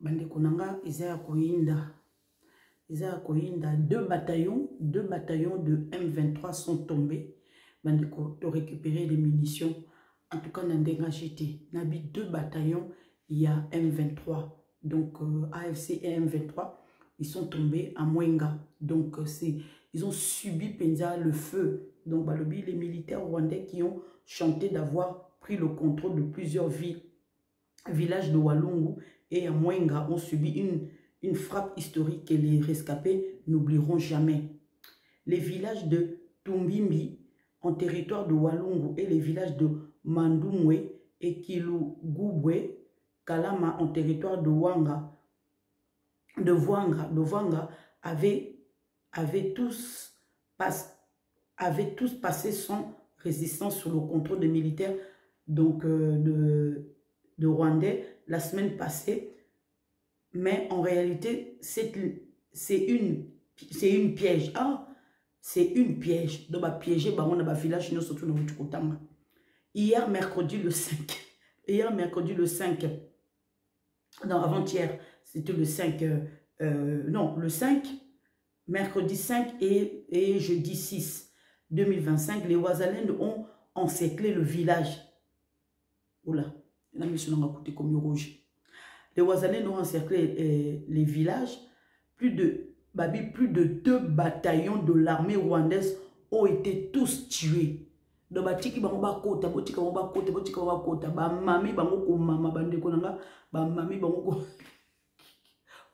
bande konanga Isaiah Koinda. Isaiah Koinda, deux bataillons de M23 sont tombés. Bande ko to récupérer des munitions. En tout cas, Nandenga GT. Nabi deux bataillons, il y a M23. Donc AFC et M23, ils sont tombés à Mwenga. Donc ils ont subi Penza le feu. Donc balobi, les militaires rwandais qui ont chanté d'avoir pris le contrôle de plusieurs villages de Walungu et à Mwenga ont subi une frappe historique que les rescapés n'oublieront jamais. Les villages de Tumbimbi en territoire de Walungu et les villages de Mandumwe et Kilugubwe, Kalama en territoire de Vwanga avaient tous passé sans résistance sous le contrôle des militaires donc, de Rwandais la semaine passée. Mais en réalité, c'est une piège. Ah, c'est une piège. Donc, piéger, on a un village, nous surtout dans le Hier, mercredi le 5, non, avant-hier, c'était le 5, non, le 5, mercredi 5 et jeudi 6, 2025, les Ouazalènes ont encerclé le village. Oula, la mission n'a pas coûté comme rouge. Les Ouazalènes ont encerclé les villages. Plus de 2 bataillons de l'armée rwandaise ont été tous tués. Donc, batiki bango ba kota, botika bango ba kota, botika bango ba kota, ba mami bango ko mama bande ko nanga, ba mami bango ko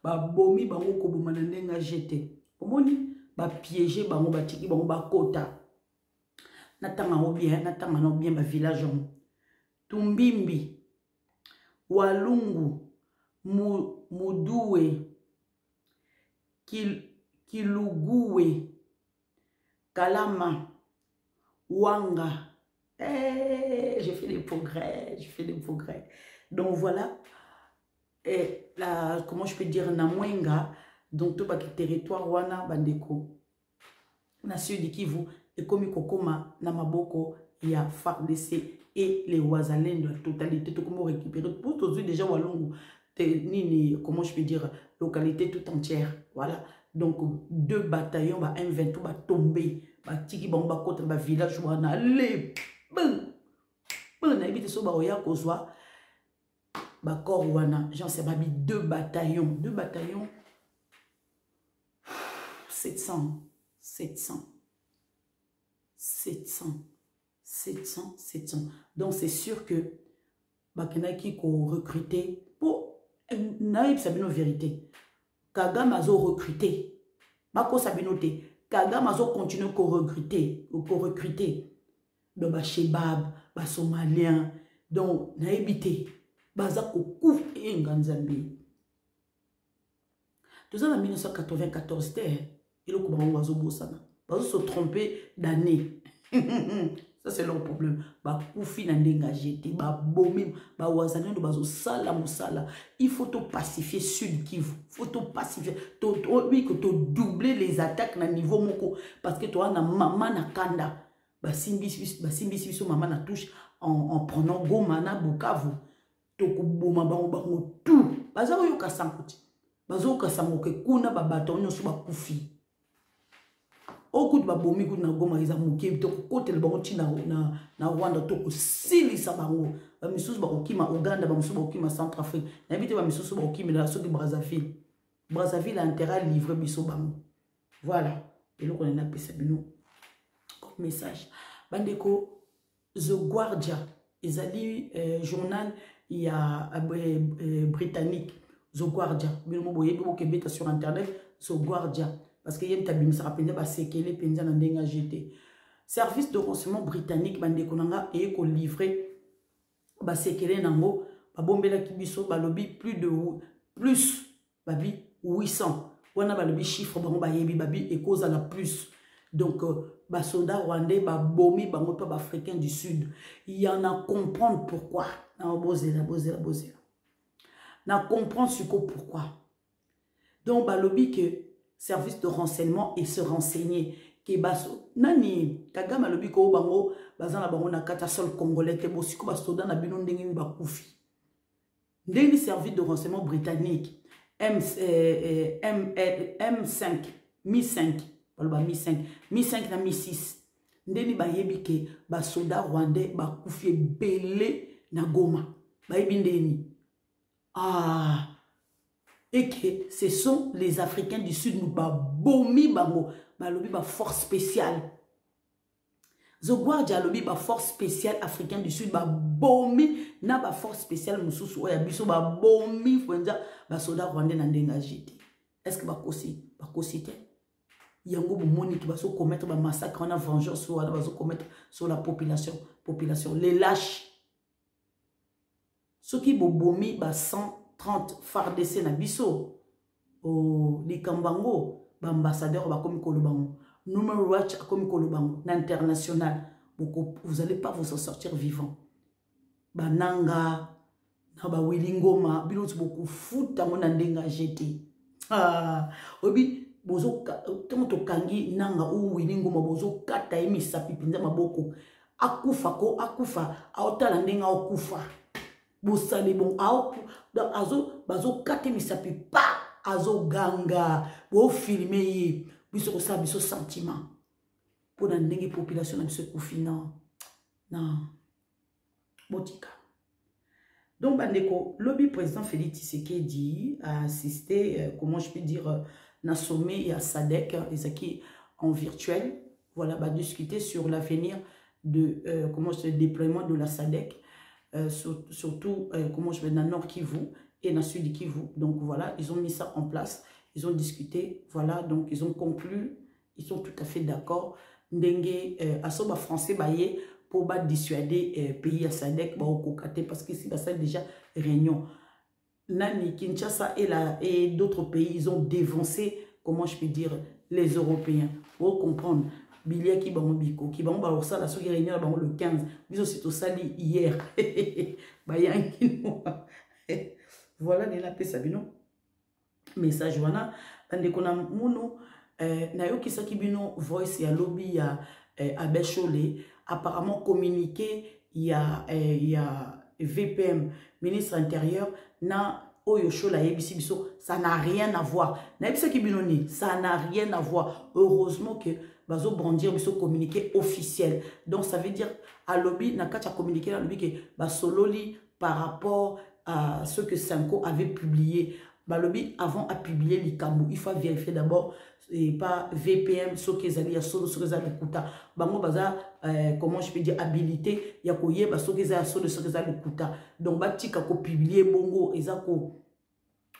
ba bomi bango ko boma ndenga jeté. Omoni ba piéger bango batiki bango ba kota. Natanga no bien ba village on. Tumbimbi, Walungu, Muduwe, Kiluguwe, Kalama, Wanga. J'ai fait des progrès. Donc voilà, comment je peux dire, na Mwenga, donc tout le territoire wana bandeko, na sud Kivu, et comme Kokoma, na Maboko, il y a FARDC et les Ouazalènes de la totalité, tout comment récupérer, pour tous déjà Walungu, comment je peux dire, localité tout entière, voilà. Donc 2 bataillons, M23 va tomber. Tiki bamba contre ba village wana allez na ebite so ba oya kozwa ba corps wana j'en sais pas 2 bataillons 700 donc c'est sûr que bakenaki ko recruter pour naïb sabino vérité Kagame azo recruter bako sabino te Kagame a continué à recruter. Donc, les Chebab, les Somaliens, donc, les Habités, les Kouf et Nganzambi. Tout ça en 1994, il a se tromper d'année. Ça, c'est leur problème. Il faut pacifier Sud Kivu. Il faut pacifier. Oui, que tu doubler les attaques à niveau moko. Parce que tu as maman na kanda. Simbi maman na touche en prenant Gomana Bukavu. Tu boma bango tout. Bazo yo kasankuti. Bazo kasangoke kuna babato nyoso bakufi. Au de babomi na Goma ils ont moqué to côté le bango na Rwanda to sili sa bango ba misusu ba okima Uganda ba misusu ba okima Centrafrique na bité ba misusu ba okima la soki Brazzaville a intérêt livrer biso bango voilà et là on a appelé ça bino comme message bandeko The Guardian ezali journal il y a britannique The Guardian bino mo boye bo ke beta sur internet The Guardian. Parce que y ça rappelle service de renseignement britannique et livré plus 800 chiffre et cause à la plus donc soldats rwandais bomi africains du sud il y en a comprendre pourquoi na comprendre ce pourquoi donc balobi que service de renseignement et se renseigner que baso nani Kagame alobi ko bango bazana bango na kata sol congolais te bosiko basoda na bino ndenge ni bakufi ndenge service de renseignement britannique M5 Mi-5 baloba Mi-5 Mi-5 na Mi-6 ndeni bayebi ke basoda rwandais bakufi ebele na Goma bayebi ndeni et que ce sont les Africains du Sud nous babomi bango balobi ba force spéciale Zogwardia lobi ba force spéciale africain du Sud ba bomi na ba force spéciale mususu oya biso ba bomi fwenza ba soda rwandais na ndenga jete. Est-ce que ba kosi te yango bomoni ki ba so commettre ba massacre on a vengeance sur ba so commettre sur la population les lâches ceux qui bobomi ba 130 FARDC na biso o likambango ba ambassadeur ba komi kolobango Human Rights comme Kolobango, international, vous n'allez pas vous en sortir vivant. Bananga, naba wilingoma, bilot beaucoup foot à mon andenga jeté. Obi bozo tomoto kangi nanga ou wilingoma bozo kata emi sapipinza maboko. Akufa aota landenga okufa. Bosale bon azo bazo kata emi sapipa azo ganga bo filmer yi. Biso ça biso sentiment pour la population na biso confinement non botika donc bandeko lobby président Félix Tshisekedi a assisté comment je peux dire na sommet à SADC les acquis en virtuel voilà va discuter sur l'avenir de comment le déploiement de la SADC surtout comment je vais dans Nord Kivu et dans Sud Kivu donc voilà ils ont mis ça en place. Ils ont discuté, voilà, donc ils ont conclu, ils sont tout à fait d'accord. Ndenge, asoba français baye pour dissuader pays à SADC parce que c'est ça déjà réunion. Nani, Kinshasa et d'autres pays, ils ont dévancé, comment je peux dire, les Européens. Pour comprendre, Bilia qui bango biko, qui bango alors ça la soirée réunion le 15, biso c'est au sali hier. Voilà, les lapés sabino. Message wana bandeko na muno na yo kisaki bino voice ya lobby ya Abeshole apparemment communiqué ya VPM ministre intérieur na oyo shola yebisi biso ça n'a rien à voir na yebisaki bino ni ça n'a rien à voir heureusement que bazo brandir biso communiqué officiel donc ça veut dire à lobby na kacha communiqué na lobby que basololi par rapport à ce que Sanko avait publié. Balobi avant à publier l'Ikambo, il faut vérifier d'abord et pas VPM, ce qu'ils allaient solo, ce qu'ils allaient kuta. Bango baza comment je peux dire habilité, ya koye ba ce qu'ils allaient solo, ce qu'ils allaient kuta. Donc batika ko publier bongo ezako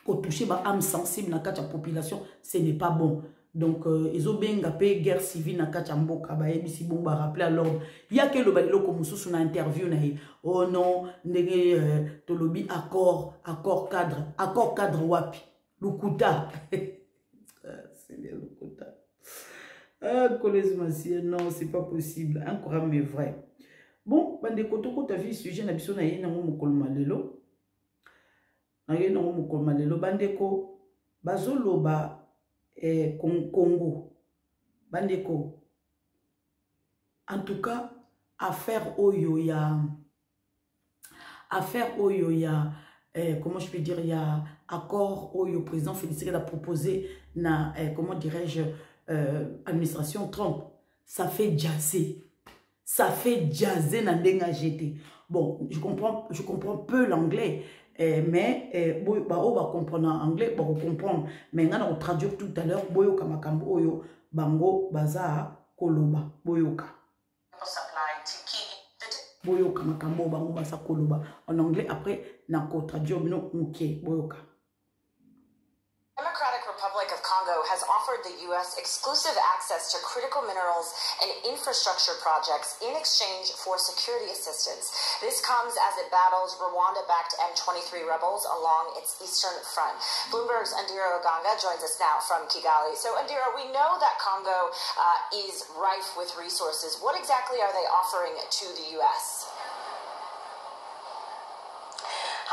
ko toucher ba âme sensible na kacha population, ce n'est pas bon. Donc ils ont bien gapé guerre civile na kacha mboka ba ebisi bon ba rappeler à l'ordre. Il y a que le balilo ko mususu na interview na oh non ndenge tolobi accord cadre wapi lukuta c'est bien lukuta collège massien non c'est pas possible encore mais vrai bon bande kotoko ta vie sujet na biso na ye na mokolo malelo bandeko bazoloba Congo bandeko en tout cas affaire oyo ya comment je peux dire il y a accord oyo président Félix a proposé na comment dirais-je administration Trump ça fait jaser na ndenga jeté bon je comprends peu l'anglais mais on va comprendre en anglais on va comprendre mais on va traduire tout à l'heure boyoka makambo oyo bango baza koloba boyoka boyoka makambo bango baza koloba en anglais après nako traduire bino muke boyoka. Republic of Congo has offered the U.S. exclusive access to critical minerals and infrastructure projects in exchange for security assistance. This comes as it battles Rwanda-backed M23 rebels along its eastern front. Bloomberg's Andira Oganga joins us now from Kigali. So, Andira, we know that Congo is rife with resources. What exactly are they offering to the U.S.?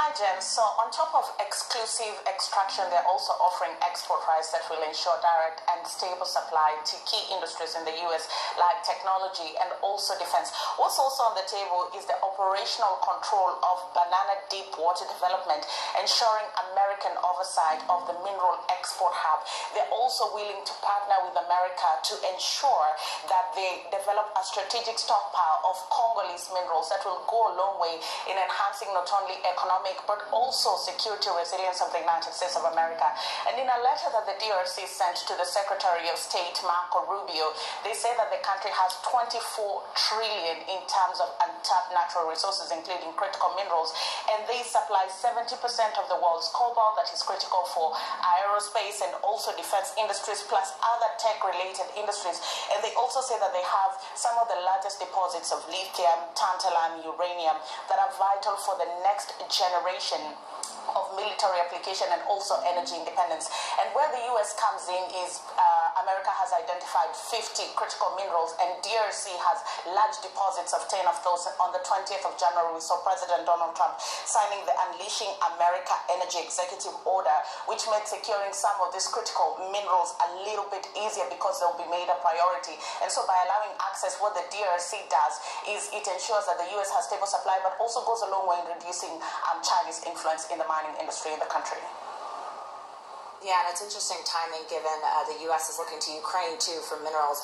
Hi, Jen. So on top of exclusive extraction, they're also offering export rights that will ensure direct and stable supply to key industries in the U.S. like technology and also defense. What's also on the table is the operational control of banana deep water development, ensuring American oversight of the mineral export hub. They're also willing to partner with America to ensure that they develop a strategic stockpile of Congolese minerals that will go a long way in enhancing not only economic but also security resilience of the United States of America. And in a letter that the DRC sent to the Secretary of State, Marco Rubio, they say that the country has 24 trillion in terms of untapped natural resources, including critical minerals, and they supply 70% of the world's cobalt that is critical for aerospace and also defense industries, plus other tech-related industries. And they also say that they have some of the largest deposits of lithium, tantalum, uranium that are vital for the next generation of military application and also energy independence. And where the U.S. comes in is America has identified 50 critical minerals, and DRC has large deposits of 10 of those. On the 20th of January, we saw President Donald Trump signing the Unleashing America Energy Executive Order, which made securing some of these critical minerals a little bit easier because they'll be made a priority. And so by allowing access, what the DRC does is it ensures that the U.S. has stable supply, but also goes a long way in reducing Chinese influence in the mining industry in the country. Yeah, and it's interesting timing given the U.S. is looking to Ukraine, too, for minerals.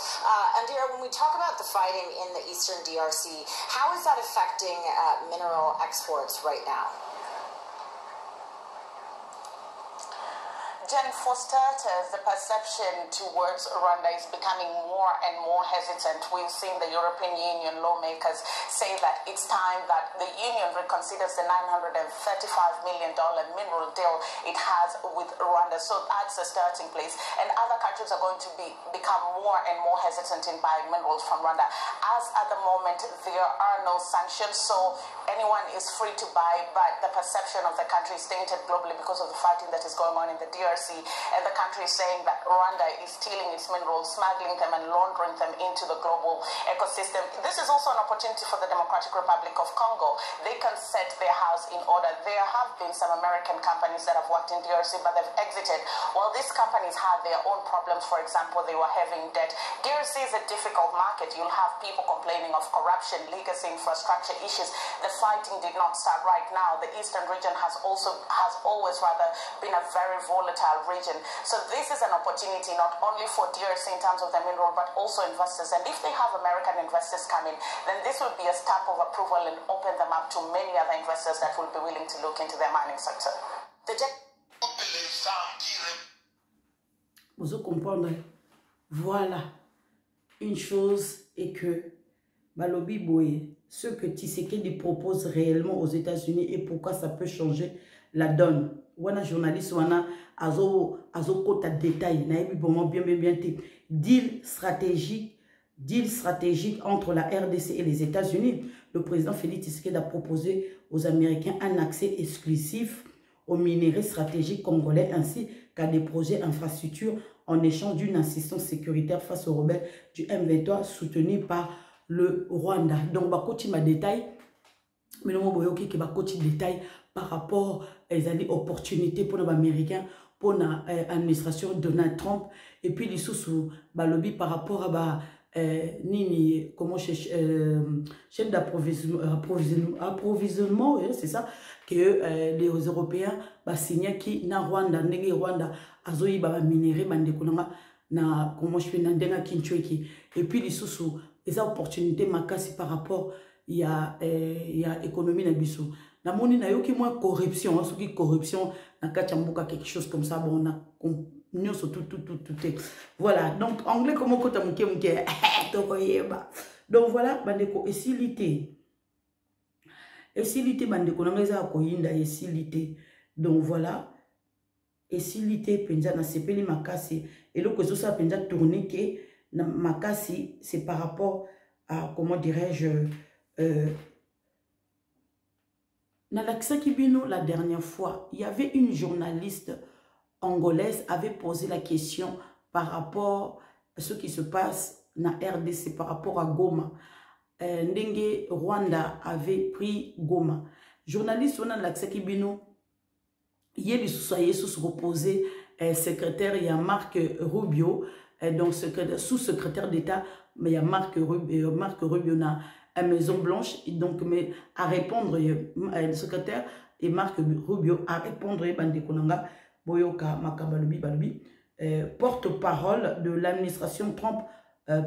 Indira, when we talk about the fighting in the eastern DRC, how is that affecting mineral exports right now? Jen, for starters, the perception towards Rwanda is becoming more and more hesitant. We've seen the European Union lawmakers say that it's time that the Union reconsiders the $935 million mineral deal it has with Rwanda. So that's a starting place. And other countries are going to become more and more hesitant in buying minerals from Rwanda. As at the moment, there are no sanctions, so anyone is free to buy, but the perception of the country is tainted globally because of the fighting that is going on in the DRC. And the country is saying that Rwanda is stealing its minerals, smuggling them and laundering them into the global ecosystem. This is also an opportunity for the Democratic Republic of Congo. They can set their house in order. There have been some American companies that have worked in DRC, but they've exited. While these companies had their own problems, for example, they were having debt. DRC is a difficult market. You'll have people complaining of corruption, legacy, infrastructure issues. The fighting did not start right now. The eastern region has always been a very volatile region. So this is an opportunity not only for DRC in terms of the mineral, but also investors. And if they have American investors come in, then this will be a stamp of approval and open them up to many other investors that will be willing to look into their mining sector. Vous comprenez? Voilà. Une chose est que Balobi Boye, ce que Tshisekedi propose réellement aux États-Unis et pourquoi ça peut changer la donne. Wana journaliste wana azo kota détail na yebi bon bien deal stratégique entre la RDC et les États-Unis. Le président Félix Tshisekedi a proposé aux Américains un accès exclusif aux minerais stratégiques congolais ainsi qu'à des projets infrastructures en échange d'une assistance sécuritaire face aux rebelles du M23 soutenus par le Rwanda. Donc bakoti ma détail mais non boyoki ki bakoti détail par rapport aux opportunités pour les Américains, pour l'administration Donald Trump, et puis les sous balobi par rapport à nini comment chaîne d'approvisionnement, c'est ça que les Européens signé qui na Rwanda ndenge Rwanda azoyi ba minéré bandekonanga na comment je fais ndenga kinchweki, et puis les sous les opportunités makasi par rapport il y a économie na biso. Na moni na yoki moins corruption, ce qui corruption na kachambuka quelque chose comme ça, bon na tout. Voilà, donc anglais comment kota muke donc voilà bandeko esilité bandeko na ngeza ko yinda esilité. Donc voilà esilité penza na sepeli makasi et le kozo ça penza tourner que na makasi c'est par rapport à comment dirais-je Nalaxa Kibino, la dernière fois, il y avait une journaliste angolaise qui avait posé la question par rapport à ce qui se passe dans RDC, par rapport à Goma. Ndenge Rwanda avait pris Goma. journaliste on a l'accès qui bino hier il sous reposé secrétaire il y a Marc Rubio donc sous-secrétaire d'État mais il y a Marc Rubio na à Maison Blanche donc mais à répondre le secrétaire et Marc Rubio à répondre bande konanga boyoka makabalobi balobi porte-parole de l'administration Trump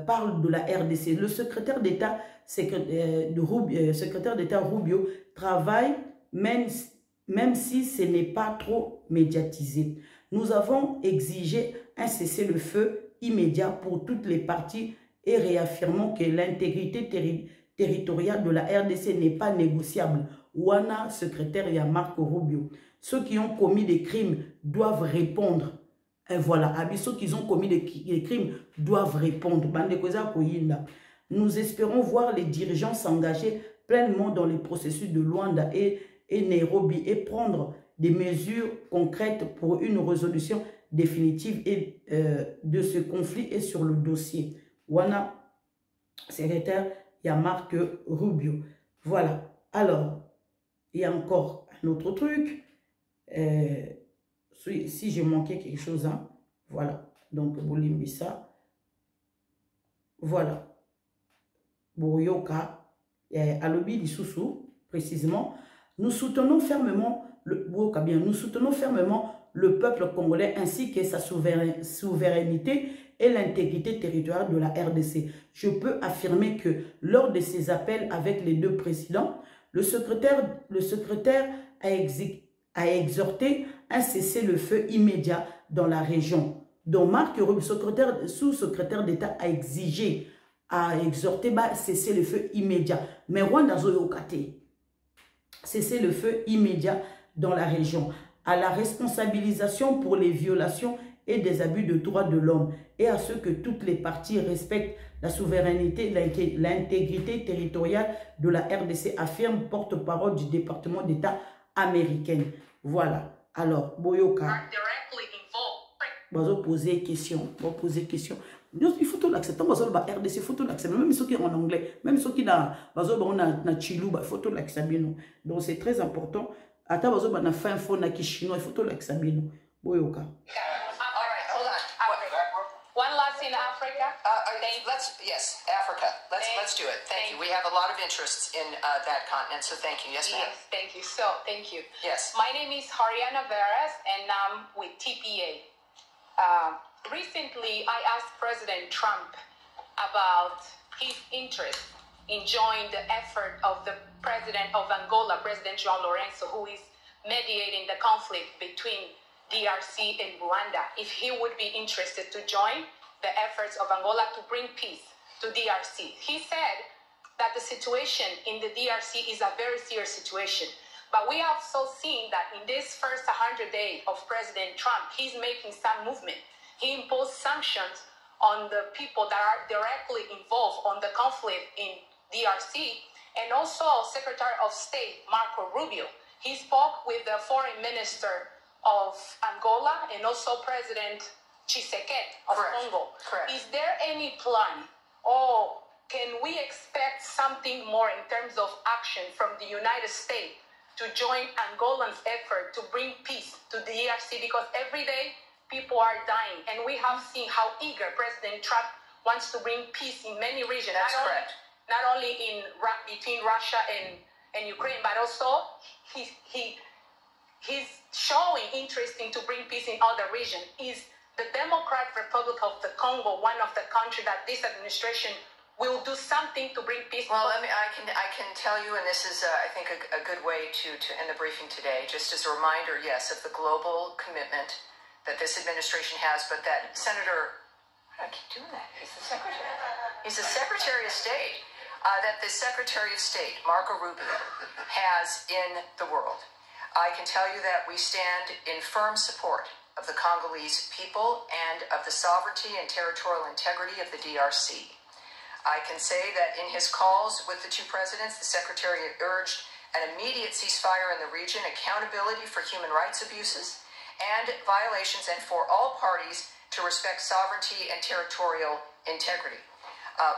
parle de la RDC. Le secrétaire d'État secrétaire d'État Rubio travaille même si ce n'est pas trop médiatisé. Nous avons exigé un cessez-le-feu immédiat pour toutes les parties et réaffirmons que l'intégrité territoriale de la RDC n'est pas négociable. Wana, secrétaire ya Marco Rubio. Ceux qui ont commis des crimes doivent répondre. Et voilà, ceux qui ont commis des crimes doivent répondre. Nous espérons voir les dirigeants s'engager pleinement dans les processus de Luanda et Nairobi et prendre des mesures concrètes pour une résolution définitive de ce conflit et sur le dossier. Wana, secrétaire, il y a Marc Rubio. Voilà. Alors, il y a encore un autre truc. Si j'ai manqué quelque chose, hein, voilà. Donc, Bolimbisa. Voilà. Boyoka. Alobi Dissoussou, précisément. Nous soutenons fermement le peuple congolais ainsi que sa souveraineté et l'intégrité territoriale de la RDC. Je peux affirmer que lors de ces appels avec les deux présidents, le secrétaire a exhorté un cessez-le-feu immédiat dans la région. Donc, Marc Rubio, sous-secrétaire d'État, a exhorté cessez-le-feu immédiat. Mais Rwanda Zoyokate, cessez-le-feu immédiat dans la région. À la responsabilisation pour les violations et des abus de droits de l'homme et à ce que toutes les parties respectent la souveraineté, l'intégrité territoriale de la RDC, affirme porte-parole du département d'État américain. Voilà. Alors, Boyoka, on va poser question. Il faut tout l'accepter. On va RDC, il faut tout l'accepter. Même ceux qui sont en anglais, même ceux qui sont chilou, il faut tout l'accepter. Donc, c'est très important. Attends, on va faire un fond qui chinois, il faut tout l'accepter. Boyoka. One last in Africa. Yes, Africa. Let's do it. Thank you. We have a lot of interests in that continent, so thank you. Yes, ma'am. Yes, thank you. So, thank you. Yes. My name is Hariana Veras, and I'm with TPA. Recently, I asked President Trump about his interest in joining the effort of the president of Angola, President João Lourenço, who is mediating the conflict between DRC and Rwanda, if he would be interested to join the efforts of Angola to bring peace to DRC. He said that the situation in the DRC is a very serious situation. But we have also seen that in this first 100 days of President Trump, he's making some movement. He imposed sanctions on the people that are directly involved on the conflict in DRC, and also Secretary of State Marco Rubio. He spoke with the foreign minister of Angola and also President Tshisekedi of Congo. Correct. Is there any plan, or can we expect something more in terms of action from the United States to join Angolan's effort to bring peace to the DRC? Because every day people are dying, and we have seen how eager President Trump wants to bring peace in many regions. That's correct. Not only between Russia and Ukraine, but also he's showing interest in to bring peace in other regions. Is the Democratic Republic of the Congo one of the countries that this administration will do something to bring peace? Well, I can tell you, and this is, I think, a good way to end the briefing today, just as a reminder, yes, of the global commitment that this administration has, but that Senator, I keep doing that, he's the Secretary. He's the Secretary of State, that the Secretary of State, Marco Rubio, has in the world. I can tell you that we stand in firm support of the Congolese people and of the sovereignty and territorial integrity of the DRC. I can say that in his calls with the two presidents, the Secretary urged an immediate ceasefire in the region, accountability for human rights abuses and violations, and for all parties to respect sovereignty and territorial integrity.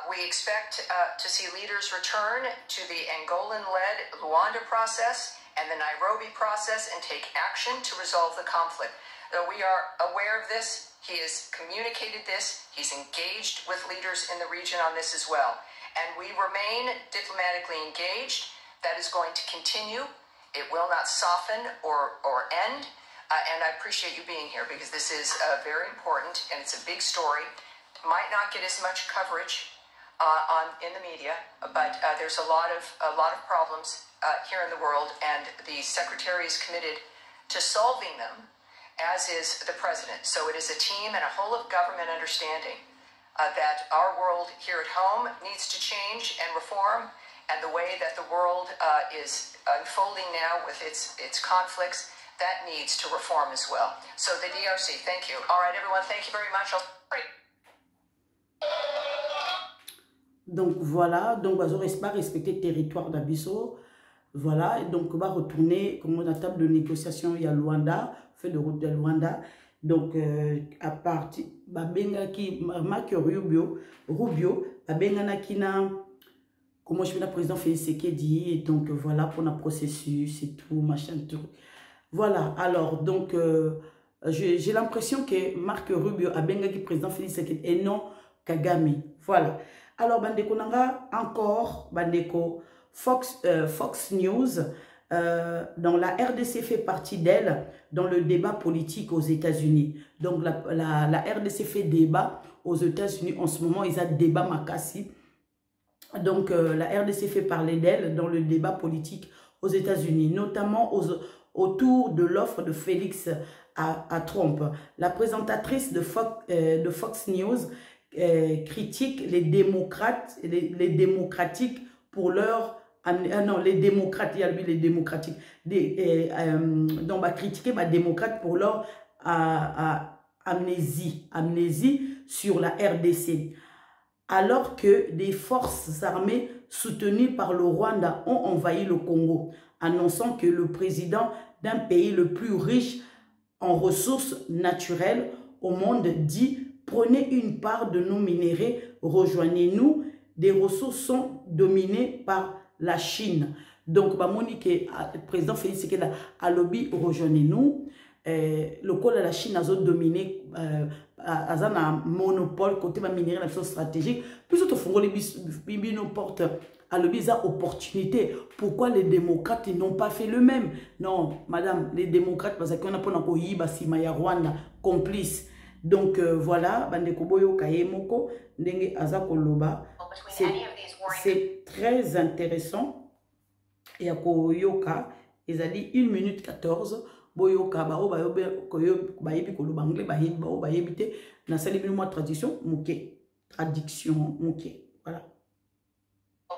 We expect to see leaders return to the Angolan-led Luanda process and the Nairobi process and take action to resolve the conflict. We are aware of this. He has communicated this. He's engaged with leaders in the region on this as well. And we remain diplomatically engaged. That is going to continue. It will not soften or end. And I appreciate you being here because this is very important and it's a big story. Might not get as much coverage in the media, but there's a lot of problems here in the world, and the Secretary is committed to solving them, as is the President. So it is a team and a whole of government understanding that our world here at home needs to change and reform, and the way that the world is unfolding now with its conflicts, that needs to reform as well. So the DRC, thank you. All right, everyone, thank you very much. Donc voilà, donc on va pas respecter le territoire d'Abisso. Voilà, et donc on va retourner comme la table de négociation, il y a Luanda, fait de route de Luanda. Donc à partir babenga qui Marc Rubio babenga kina comment je fais la président Félix Tshisekedi, et donc voilà pour le processus et tout machin tout. Voilà, alors donc j'ai l'impression que Marc Rubio a benga qui président Félix Tshisekedi et non Kagame. Voilà. Alors bandeko nanga encore bandeko Fox News, dans la RDC fait partie d'elle dans le débat politique aux États-Unis. Donc la RDC fait débat aux États-Unis en ce moment, ils ont débat makasi. Donc la RDC fait parler d'elle dans le débat politique aux États-Unis, notamment autour de l'offre de Félix à Trump. La présentatrice de Fox News critique les démocrates, les démocratiques pour leur non, les démocrates, il y a lui les démocratiques, donc va critiquer les démocrates pour leur amnésie sur la RDC. Alors que des forces armées soutenues par le Rwanda ont envahi le Congo, annonçant que le président d'un pays le plus riche en ressources naturelles au monde dit « Prenez une part de nos minéraux, rejoignez-nous, des ressources sont dominées par la Chine. » Donc, Monique, le président Félix Tshisekedi a lobby, rejoignez-nous. Le col de la Chine a dominé, a un monopole côté minerai, la chose stratégique. Plus autre fonds, les porte à lobby, à opportunité. Pourquoi les démocrates n'ont pas fait le même? Non, madame, les démocrates, parce qu'on a pas encore Yiba, Simaya, Rwanda, complice. Donc voilà, Bandeko Boyo Kayemoko, Ndenge Azako Loba. C'est très intéressant. Et à Koyoka, ils ont dit 1 minute 14. Boyoka, Bao, Bayebi Koloba, Anglais, Bayebi, Bao, Bayebite, Nasali Binouma traduction, Mouké. Traduction, Mouké. Voilà.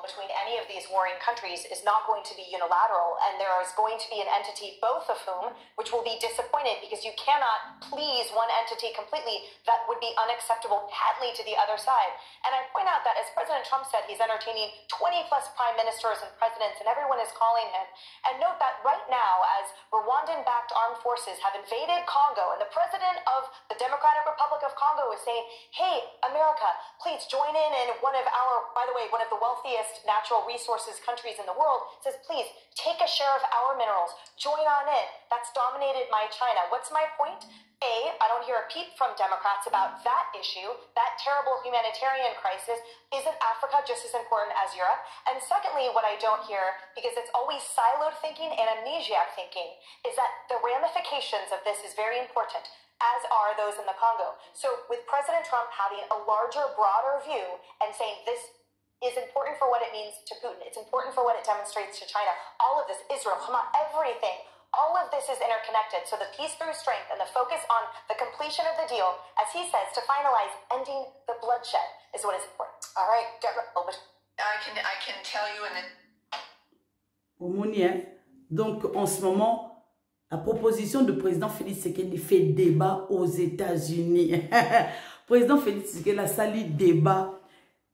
Between any of these warring countries is not going to be unilateral, and there is going to be an entity, both of whom, which will be disappointed because you cannot please one entity completely. That would be unacceptable patently to the other side. And I point out that as President Trump said, he's entertaining 20 plus prime ministers and presidents, and everyone is calling him. And note that right now, as Rwandan-backed armed forces have invaded Congo, and the president of the Democratic Republic of Congo is saying, hey, America, please join in one of our, by the way, one of the wealthiest natural resources countries in the world, says, please take a share of our minerals, join on in. That's dominated by China. What's my point? A, I don't hear a peep from Democrats about that issue. That terrible humanitarian crisis. Isn't Africa just as important as Europe? And secondly, what I don't hear, because it's always siloed thinking and amnesiac thinking, is that the ramifications of this is very important, as are those in the Congo. So with President Trump having a larger, broader view and saying this is important for what it means to Putin, it's important for what it demonstrates to China, all of this, Israel, Hamas, everything, all of this is interconnected. So the peace through strength and the focus on the completion of the deal, as he says, to finalize ending the bloodshed is what is important. All right, Deborah, I can tell you in the... Donc, en ce moment, la proposition de président Félix Tshisekedi fait débat aux États-Unis. Président Félix Tshisekedi a sali débat.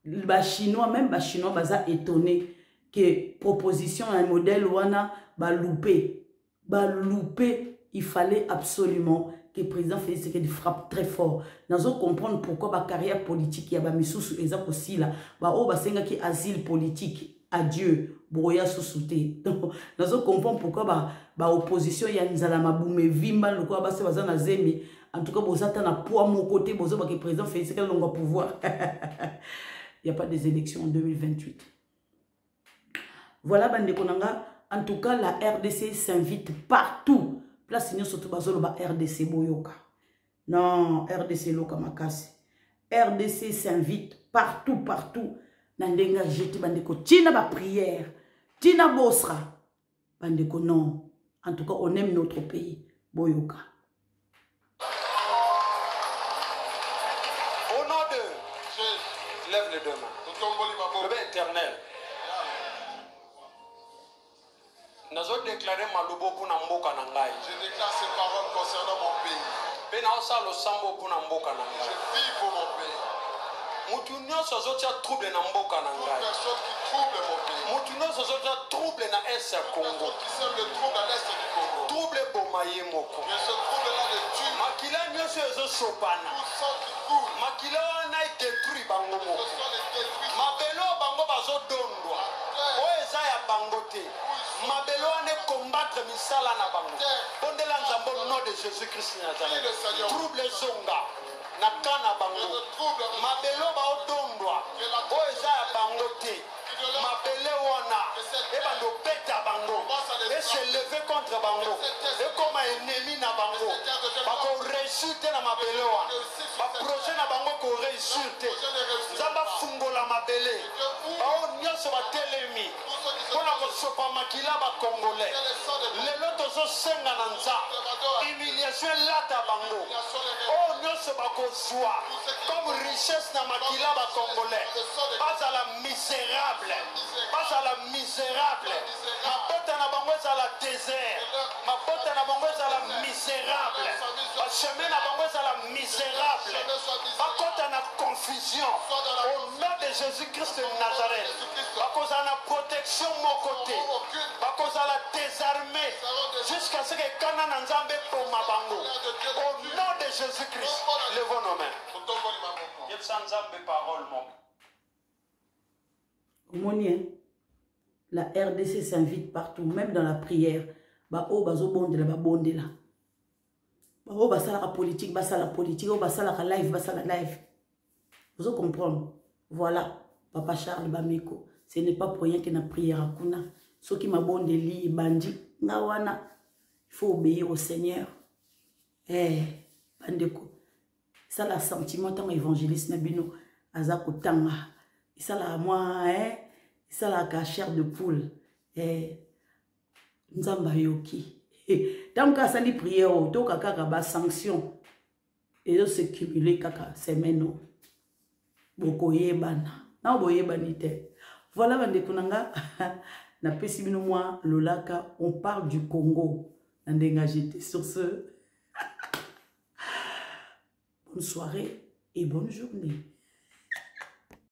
Les Chinois, même les Chinois, sont étonnés que proposition un modèle wana ba loupé. Il fallait absolument que le président Félix Tshisekedi frappe très fort. Nous allons comprendre pourquoi la carrière politique, il y a des misous et aussi là, ba senga ki asile politique. adieu boya sous-souté. Donc nous comprenons pourquoi opposition ya nzala mabume vimba le quoi base baza na zemi. En tout cas bozata na poids mon côté bozo ba que président Félix Tshisekedi longa pouvoir. Il n'y a pas des élections en 2028. Voilà bande konanga. En tout cas la RDC s'invite partout. Place nous surtout bazolo ba RDC boyoka. Non, RDC loka makasi. RDC s'invite partout. Nandenga jeti bandeko. Tina ba prière. Tina bosra. Bandeko non. En tout cas, on aime notre pays. Boyoka. Au nom de Jésus, lève les deux mains. Le Père éternel. Nous avons déclaré Malubo pour Namboka Nangai. Je déclare ces paroles concernant mon pays. Je vis pour mon pays. Toute personne qui trouble mon pays. Toute personne qui sème le trouble à l'est du Congo. Mais ce trouble-là les tue. Tout sang qui coule. ce sont les détruits. Mabelo ane combattre misala na bango. Bondela nzambo au nom de Jésus-Christ Nazareth. trouble zonga na kana bango mabelo ba odondwa o eza ya bango te mabele wana ebando beta bango et se lever contre bango et comme ennemi na bango bako réussir te na mabele wana ba projet na bango ko réussir te nzamba fungola mabele bao nyonso batelemi mpona kosopa makila bakongolais lelo tozosenga na nza humiliation elata bango oyo nyonso bakozwa comme richesse na makila bakongolais bazala misérable mabota na bango ezala désert mabota na bango ezala misérable bacheme na bango ezala misérable bakota na confusion au nom de Jésus-Christ de Nazareth bakozala na protection moko te bakozala désarmé jusqu'à ce que kana na nzambe poma bango au nom de Jésus-Christ levons nos mains yebisa nzambe parole moko. Omonien, la RDC s'invite partout, même dans la prière. Ba o bazo bondela ba bondela. Ba o basala la politique, basala la politique, o basala la live, basala la live. Vous comprenez? Voilà, Papa Charles Bameko. Ce n'est pas pour rien qu'il y a une prière à Kuna. Ceux qui m'a bondeli, bandi, ngawana, il faut obéir au Seigneur. Bandeko. Ça la sentiment tant évangéliste nabino azako tanga. Ça la moi ça la cachère de poule nzamba yoki tant que ça li prière to kaka ba sanction et de se cumuler kaka semaine boko yebana na boyebani te. Voilà bande kunanga na pesi bino moi lolaka on parle du Congo ndenga j'étais sur ce bonne soirée et bonne journée.